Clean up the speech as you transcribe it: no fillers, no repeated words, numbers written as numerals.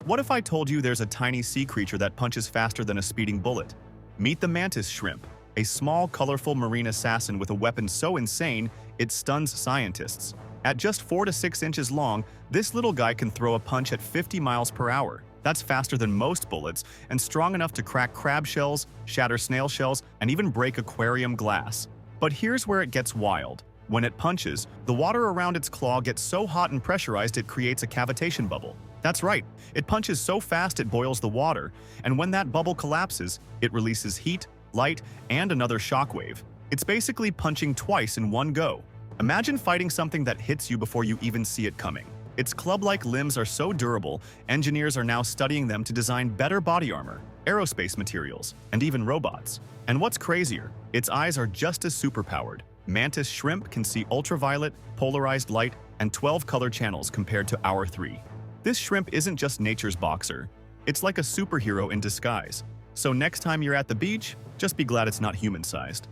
What if I told you there's a tiny sea creature that punches faster than a speeding bullet? Meet the mantis shrimp, a small, colorful marine assassin with a weapon so insane it stuns scientists. At just 4 to 6 inches long, this little guy can throw a punch at 50 miles per hour. That's faster than most bullets and strong enough to crack crab shells, shatter snail shells, and even break aquarium glass. But here's where it gets wild. When it punches, the water around its claw gets so hot and pressurized it creates a cavitation bubble. That's right, it punches so fast it boils the water, and when that bubble collapses, it releases heat, light, and another shockwave. It's basically punching twice in one go. Imagine fighting something that hits you before you even see it coming. Its club-like limbs are so durable, engineers are now studying them to design better body armor, aerospace materials, and even robots. And what's crazier, its eyes are just as superpowered. Mantis shrimp can see ultraviolet, polarized light, and 12 color channels compared to our 3. This shrimp isn't just nature's boxer. It's like a superhero in disguise. So next time you're at the beach, just be glad it's not human-sized.